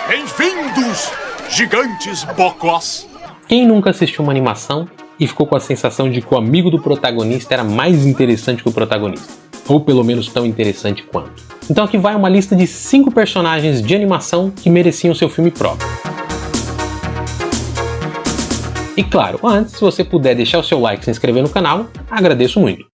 Bem-vindos, gigantes bocós! Quem nunca assistiu uma animação e ficou com a sensação de que o amigo do protagonista era mais interessante que o protagonista? Ou pelo menos tão interessante quanto. Então aqui vai uma lista de 5 personagens de animação que mereciam seu filme próprio. E claro, antes, se você puder deixar o seu like e se inscrever no canal, agradeço muito.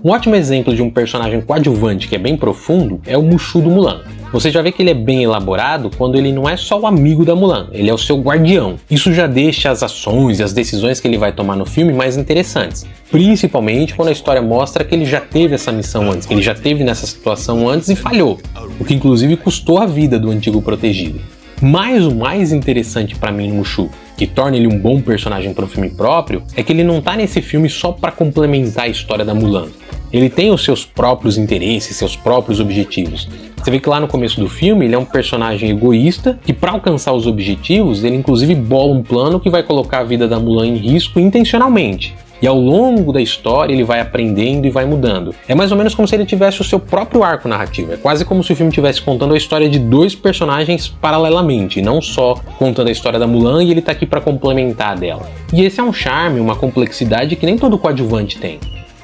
Um ótimo exemplo de um personagem coadjuvante que é bem profundo é o Mushu do Mulan. Você já vê que ele é bem elaborado quando ele não é só o amigo da Mulan, ele é o seu guardião. Isso já deixa as ações e as decisões que ele vai tomar no filme mais interessantes. Principalmente quando a história mostra que ele já teve essa missão antes, que ele já teve nessa situação antes e falhou. O que inclusive custou a vida do antigo protegido. Mas o mais interessante pra mim no Mushu, que torna ele um bom personagem para um filme próprio, é que ele não tá nesse filme só para complementar a história da Mulan. Ele tem os seus próprios interesses, seus próprios objetivos. Você vê que lá no começo do filme ele é um personagem egoísta que, para alcançar os objetivos, ele inclusive bola um plano que vai colocar a vida da Mulan em risco intencionalmente. E ao longo da história ele vai aprendendo e vai mudando. É mais ou menos como se ele tivesse o seu próprio arco narrativo. É quase como se o filme estivesse contando a história de 2 personagens paralelamente, não só contando a história da Mulan e ele tá aqui para complementar dela. E esse é um charme, uma complexidade que nem todo coadjuvante tem.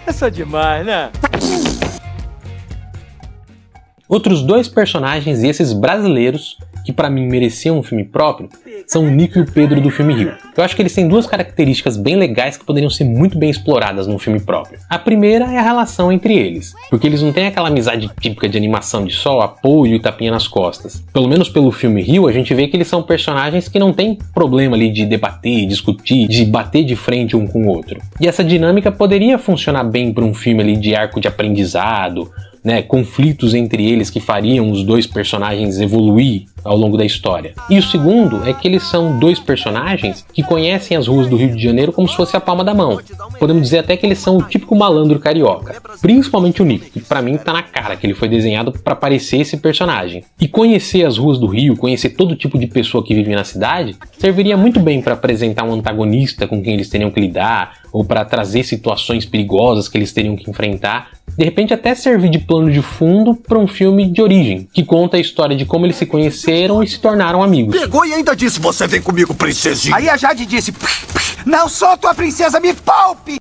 É só demais, né? Outros 2 personagens, e esses brasileiros, que pra mim mereciam um filme próprio, são o Nico e o Pedro do filme Rio. Eu acho que eles têm 2 características bem legais que poderiam ser muito bem exploradas num filme próprio. A primeira é a relação entre eles, porque eles não têm aquela amizade típica de animação de só apoio e tapinha nas costas. Pelo menos pelo filme Rio, a gente vê que eles são personagens que não tem problema ali de debater, discutir, de bater de frente um com o outro. E essa dinâmica poderia funcionar bem para um filme ali de arco de aprendizado, né, conflitos entre eles que fariam os 2 personagens evoluir ao longo da história. E o segundo é que eles são 2 personagens que conhecem as ruas do Rio de Janeiro como se fosse a palma da mão. Podemos dizer até que eles são o típico malandro carioca. Principalmente o Nico, que pra mim tá na cara que ele foi desenhado pra parecer esse personagem. E conhecer as ruas do Rio, conhecer todo tipo de pessoa que vive na cidade, serviria muito bem pra apresentar um antagonista com quem eles teriam que lidar, ou pra trazer situações perigosas que eles teriam que enfrentar. De repente até servir de plano de fundo para um filme de origem, que conta a história de como eles se conheceram e se tornaram amigos. Pegou e ainda disse, você vem comigo, princesinha. Aí a Jade disse, não sou tua princesa, me poupe!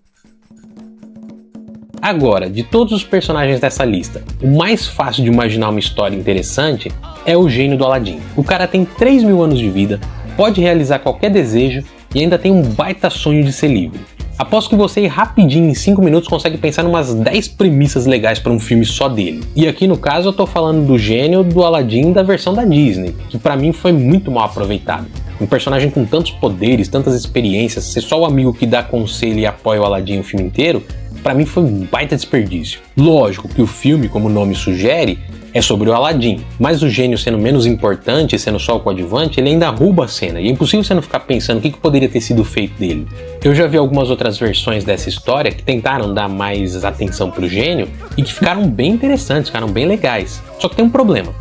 Agora, de todos os personagens dessa lista, o mais fácil de imaginar uma história interessante é o gênio do Aladdin. O cara tem 3.000 anos de vida, pode realizar qualquer desejo e ainda tem um baita sonho de ser livre. Aposto que você rapidinho, em 5 minutos, consegue pensar em umas 10 premissas legais para um filme só dele. E aqui no caso eu tô falando do gênio do Aladdin da versão da Disney, que pra mim foi muito mal aproveitado. Um personagem com tantos poderes, tantas experiências, ser só o amigo que dá conselho e apoia o Aladdin o filme inteiro, pra mim foi um baita desperdício. Lógico que o filme, como o nome sugere, é sobre o Aladdin, mas o gênio sendo menos importante, sendo só o coadjuvante, ele ainda rouba a cena, e é impossível você não ficar pensando o que poderia ter sido feito dele. Eu já vi algumas outras versões dessa história que tentaram dar mais atenção pro gênio e que ficaram bem interessantes, ficaram bem legais. Só que tem um problema.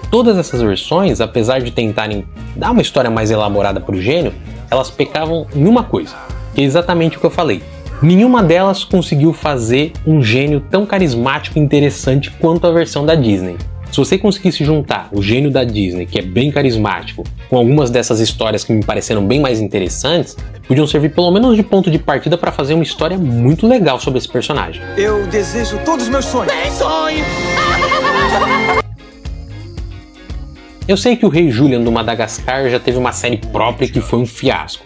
Todas essas versões, apesar de tentarem dar uma história mais elaborada pro gênio, elas pecavam em uma coisa, que é exatamente o que eu falei. Nenhuma delas conseguiu fazer um gênio tão carismático e interessante quanto a versão da Disney. Se você conseguisse juntar o gênio da Disney, que é bem carismático, com algumas dessas histórias que me pareceram bem mais interessantes, podiam servir pelo menos de ponto de partida para fazer uma história muito legal sobre esse personagem. Eu desejo todos os meus sonhos. Tem sonho! Eu sei que o Rei Julian do Madagascar já teve uma série própria que foi um fiasco.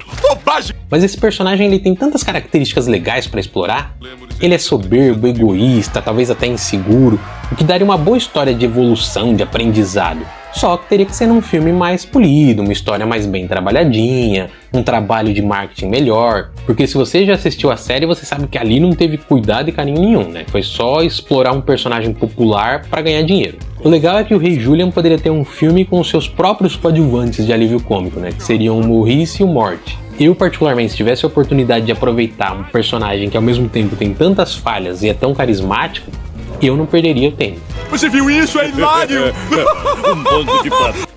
Mas esse personagem ele tem tantas características legais para explorar. Ele é soberbo, egoísta, talvez até inseguro, o que daria uma boa história de evolução, de aprendizado. Só que teria que ser num filme mais polido, uma história mais bem trabalhadinha, um trabalho de marketing melhor, porque se você já assistiu a série, você sabe que ali não teve cuidado e carinho nenhum, né? Foi só explorar um personagem popular para ganhar dinheiro. O legal é que o Rei Julian poderia ter um filme com os seus próprios coadjuvantes de alívio cômico, né? Que seriam o Maurice e o Morty. Eu, particularmente, se tivesse a oportunidade de aproveitar um personagem que ao mesmo tempo tem tantas falhas e é tão carismático, eu não perderia o tempo. Você viu isso? É hilário! Um bando de pato.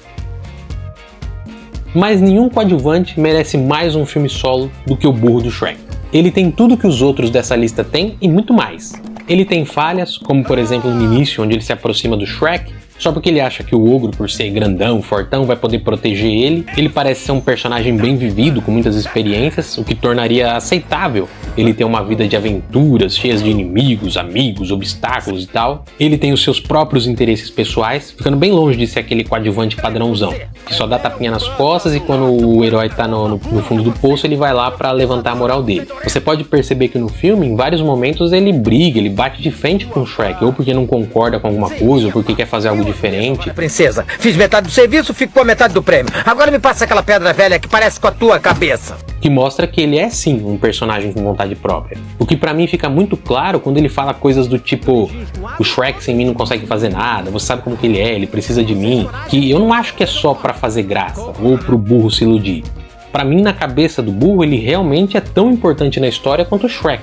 Mas nenhum coadjuvante merece mais um filme solo do que o burro do Shrek. Ele tem tudo que os outros dessa lista têm e muito mais. Ele tem falhas, como por exemplo no início, onde ele se aproxima do Shrek, só porque ele acha que o ogro, por ser grandão, fortão, vai poder proteger ele. Ele parece ser um personagem bem vivido, com muitas experiências, o que tornaria aceitável ele ter uma vida de aventuras, cheias de inimigos, amigos, obstáculos e tal. Ele tem os seus próprios interesses pessoais, ficando bem longe de ser aquele coadjuvante padrãozão, que só dá tapinha nas costas e quando o herói tá no fundo do poço, ele vai lá pra levantar a moral dele. Você pode perceber que no filme, em vários momentos, ele briga, ele bate de frente com o Shrek, ou porque não concorda com alguma coisa, ou porque quer fazer algo diferente. Princesa, fiz metade do serviço, fico com a metade do prêmio. Agora me passa aquela pedra velha que parece com a tua cabeça. Que mostra que ele é sim um personagem com vontade própria. O que pra mim fica muito claro quando ele fala coisas do tipo: o Shrek sem mim não consegue fazer nada, você sabe como que ele é, ele precisa de mim. Que eu não acho que é só pra fazer graça, ou pro burro se iludir. Pra mim, na cabeça do burro, ele realmente é tão importante na história quanto o Shrek.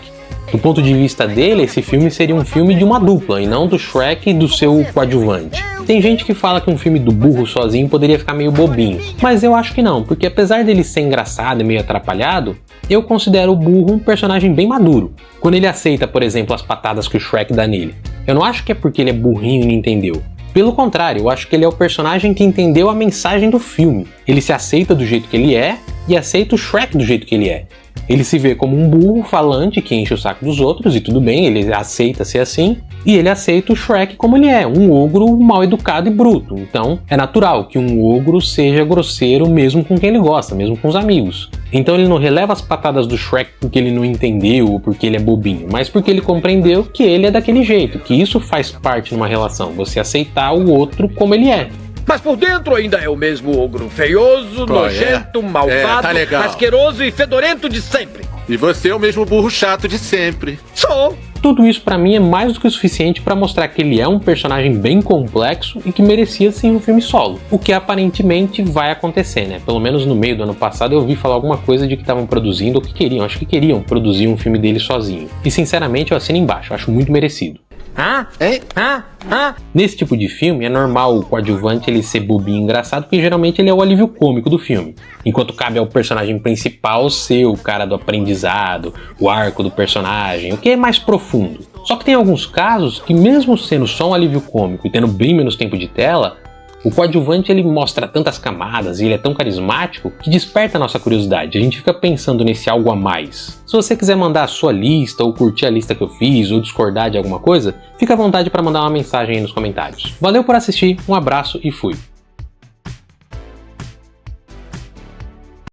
Do ponto de vista dele, esse filme seria um filme de uma dupla, e não do Shrek e do seu coadjuvante. Tem gente que fala que um filme do burro sozinho poderia ficar meio bobinho, mas eu acho que não, porque apesar dele ser engraçado e meio atrapalhado, eu considero o burro um personagem bem maduro. Quando ele aceita, por exemplo, as patadas que o Shrek dá nele, eu não acho que é porque ele é burrinho e não entendeu. Pelo contrário, eu acho que ele é o personagem que entendeu a mensagem do filme. Ele se aceita do jeito que ele é e aceita o Shrek do jeito que ele é. Ele se vê como um burro falante que enche o saco dos outros e tudo bem, ele aceita ser assim. E ele aceita o Shrek como ele é, um ogro mal educado e bruto. Então é natural que um ogro seja grosseiro mesmo com quem ele gosta, mesmo com os amigos. Então ele não releva as patadas do Shrek porque ele não entendeu ou porque ele é bobinho, mas porque ele compreendeu que ele é daquele jeito, que isso faz parte numa relação, você aceitar o outro como ele é. Mas por dentro ainda é o mesmo ogro feioso, nojento, malvado, tá legal. asqueroso e fedorento de sempre. E você é o mesmo burro chato de sempre. Sou. Tudo isso pra mim é mais do que o suficiente pra mostrar que ele é um personagem bem complexo e que merecia sim um filme solo. O que aparentemente vai acontecer, né? Pelo menos no meio do ano passado eu ouvi falar alguma coisa de que estavam produzindo ou que queriam, acho que queriam produzir um filme dele sozinho. E sinceramente eu assino embaixo, acho muito merecido. Nesse tipo de filme é normal o coadjuvante ele ser bobinho e engraçado, porque geralmente ele é o alívio cômico do filme, enquanto cabe ao personagem principal ser o cara do aprendizado, o arco do personagem, o que é mais profundo. Só que tem alguns casos que mesmo sendo só um alívio cômico e tendo bem menos tempo de tela, o coadjuvante ele mostra tantas camadas e ele é tão carismático que desperta a nossa curiosidade, a gente fica pensando nesse algo a mais. Se você quiser mandar a sua lista ou curtir a lista que eu fiz ou discordar de alguma coisa, fica à vontade para mandar uma mensagem aí nos comentários. Valeu por assistir, um abraço e fui!